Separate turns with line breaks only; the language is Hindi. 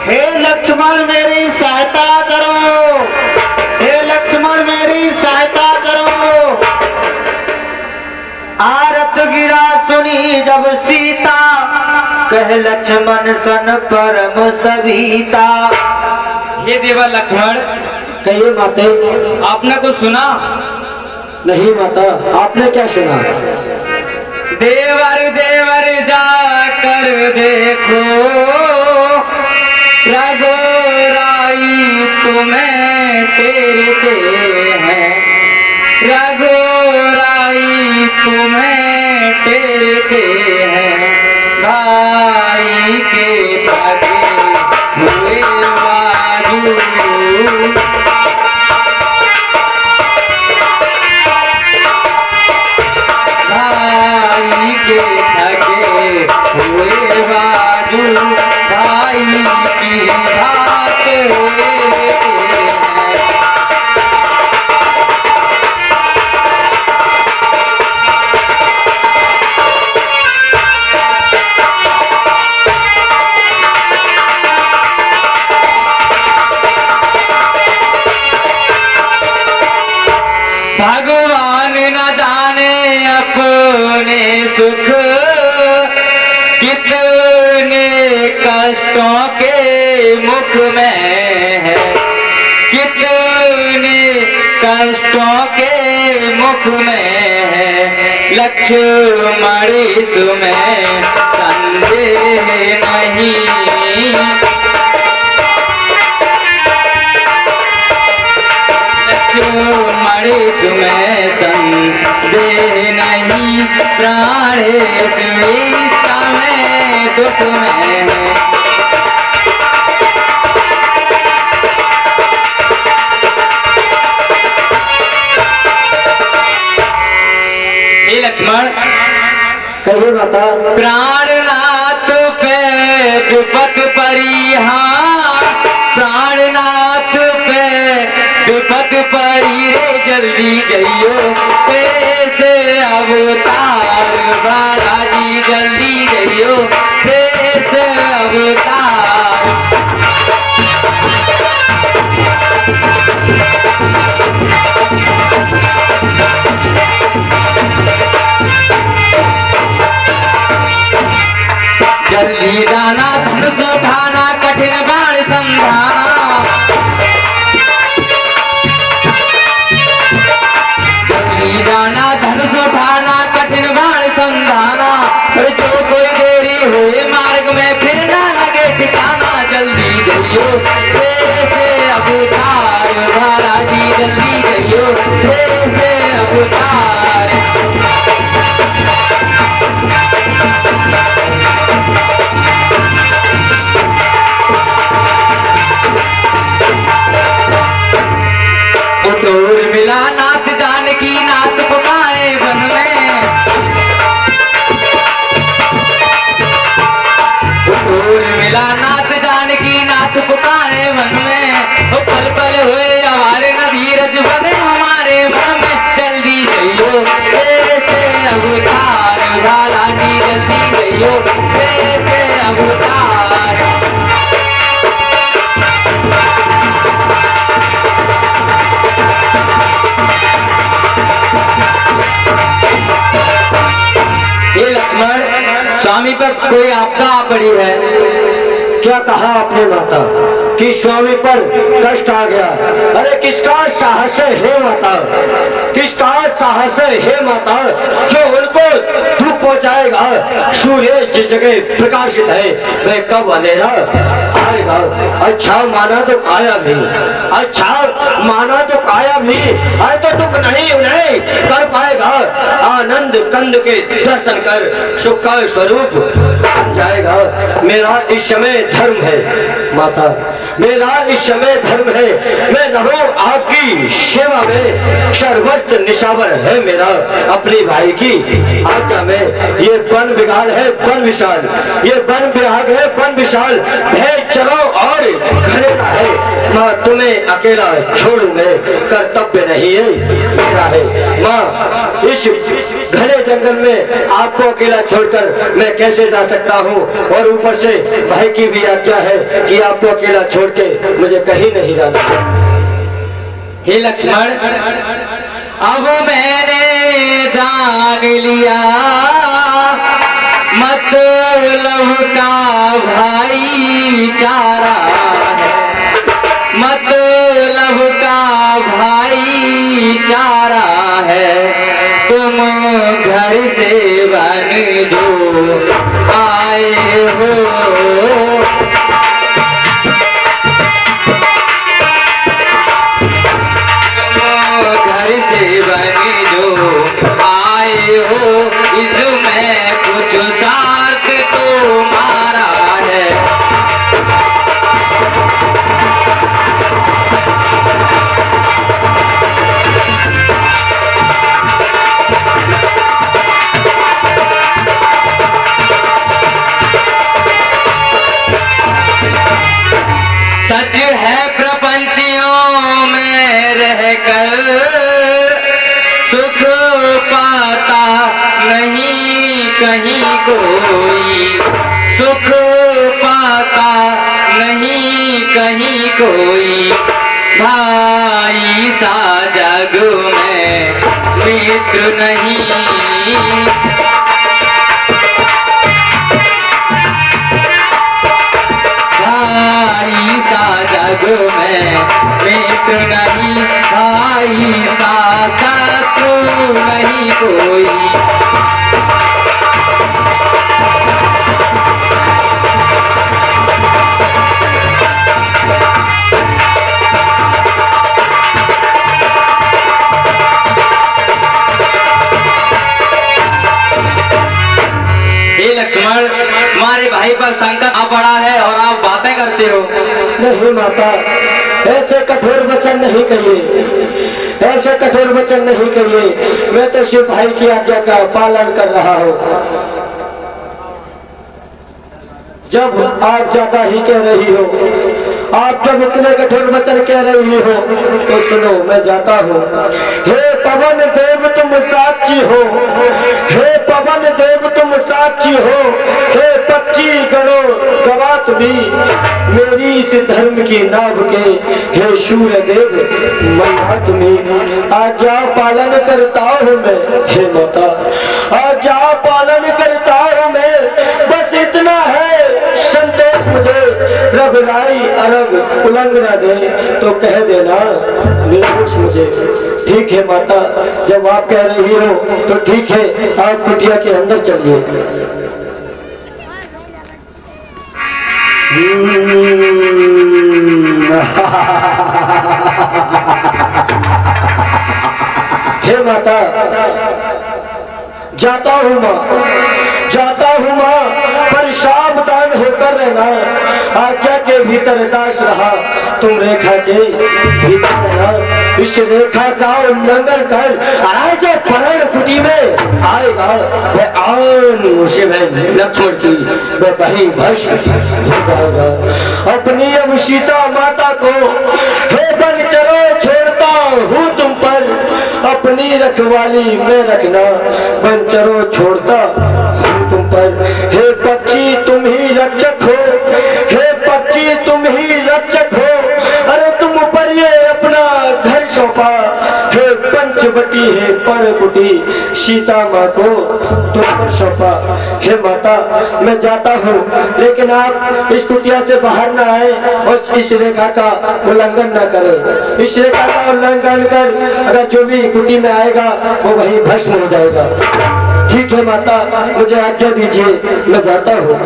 हे लक्ष्मण मेरी सहायता करो, हे लक्ष्मण मेरी सहायता करो। आरत गिरा सुनी जब सीता, कह लक्ष्मण सन परम सविता।
हे देवा लक्ष्मण,
कहिए माते।
आपने कुछ सुना?
नहीं माता, आपने क्या सुना?
देवर देवर जाकर देखो, रघुराई तुम्हें तेरते हैं, रघुराई तुम्हें तेरते हैं। भाई के भागे हुए बाजू, भाई के थके हुए बाजू, भाई की भाग हुए हैं। भगवान न जाने अपने सुख, कितने कष्टों के मुख में है, कितने कष्टों के मुख में है। लक्ष्मण इसमें संदेह नहीं, लक्ष्मण इसमें संदेह नहीं। प्राण इस समय दुख में है। हे लक्ष्मण,
कहिए माता।
प्राणनाथ पे विपत परी, हाँ प्राणनाथ पे विपत परी रे, जल्दी जइयो से अवतार बालाजी, जल्दी जइयो से अवतार। जल्दी जाना धनुष उठाना, कठिन बाण संधाना, जल्दी जाना धनुष उठाना, कठिन बाण संधाना। जो कोई देरी हुए मार्ग में, फिर ना लगे ठिकाना। जल्दी जइयो से अवतार बालाजी, जल्दी जइयो से अवतार। उटोर मिला नाथ जानकी, नाथ पुकारे वन में, उटोर मिला नाथ जानकी, नाथ पुकारे वन में। वो पल पल हुए हमारे न धीरज बने हमारे मन में। जल्दी जइयो से अवतार बालाजी, जल्दी जइयो से अवतार। हे लक्ष्मण, स्वामी पर कोई आपदा आ पड़ी है।
क्या कहा आपने माता कि स्वामी पर कष्ट आ गया? अरे किसका साहस है माता, किसका साहस है माता जो उनको दुख पहुंचाएगा? सूर्य जिस जगह प्रकाशित है वह कब अंधेरा आएगा? अच्छा माना तो काया भी, अच्छा माना तो काया भी, अरे तो दुख नहीं उन्हें कर पाएगा। आनंद कंद के दर्शन कर सुख का स्वरूप जाएगा। मेरा इस समय धर्म है माता, मेरा इस समय धर्म है। मैं रहूं आपकी सेवा में, सर्वस्व निशावर है मेरा अपनी भाई की आज्ञा में। ये वन विहार है वन विशाल, ये वन विहार है वन विशाल। भय चलो और घरे का है माँ, तुम्हें अकेला छोड़ूंगे कर्तव्य नहीं है मेरा है माँ। इस घने जंगल में आपको अकेला छोड़कर मैं कैसे जा सकता हूँ, और ऊपर से भाई की भी आज्ञा है कि आपको अकेला छोड़ के मुझे कहीं नहीं जाना।
हे लक्ष्मण, अब मैंने जान लिया मतलब का भाईचारा है, मतलब का भाईचारा है। तुम घर से बन जो आए हो, घर से बन जो आए हो, इसमें कुछ साथ तुम्हारा है। सच है प्रपंचियों में रहकर सुख पाता नहीं कहीं कोई, सुख पाता नहीं कहीं कोई। भाई सा जग में मित्र नहीं, भाई सा जग में मित्र नहीं, भाई सा शत्रु नहीं कोई। हे लक्ष्मण, हमारे भाई पर संकट आ पड़ा है और आप बातें करते हो।
नहीं माता, ऐसे कठोर वचन नहीं कहिए, ऐसे कठोर वचन नहीं कहिए। मैं तो शिव भाई की आज्ञा का पालन कर रहा हूँ। जब आप ज्यादा ही कह रही हो, आप जब इतने कठोर वचन कह रही हो तो सुनो, मैं जाता हूँ। हे पवन देव तुम साक्षी हो, हे पवन देव तुम साक्षी हो, हे पक्षी गणों गवाह तुम्ही मेरी इस धर्म की नाव के, हे सूर्य देव मल्हा तुम्ही। आज्ञा पालन करता हूँ मैं, हे माता आज्ञा पालन करता हूँ मैं। बस इतना है संदेश मुझे, रघुराई अरग उलंग न दे तो कह देना निर्दोष मुझे। ठीक है माता, जब आप कह रही हो तो ठीक है, आप कुटिया के अंदर चलिए। हे माता, जाता हूँ माँ, जाता हूँ माँ, पर सावधान होकर रहना। आज्ञा के भीतर दास रहा, तुम रेखा के भीतर रहना। इस रेखा का उल्लंघन कर आज परण कुटी में आएगा वह आन से लक्ष्मण की वह बही भस्म होगा। अपनी अब सीता माता को हे बनचरो छोड़ता हूँ तुम पर, अपनी रखवाली में रखना बनचरो छोड़ता हूँ तुम पर। हे पक्षी तुम ही रक्षक हो, हे पक्षी तुम ही रक्षक हो। अरे तुम पर ये अपना घर सौंपा, हे पंचवटी है परकुटी सीता माँ को तुम पर सौंपा। हे माता, मैं जाता हूँ, लेकिन आप इस कुटिया से बाहर ना आए और इस रेखा का उल्लंघन ना करें। इस रेखा का उल्लंघन कर अगर जो भी कुटी में आएगा वो वही भस्म हो जाएगा। ठीक है माता, मुझे आज्ञा दीजिए, मैं जाता हूँ।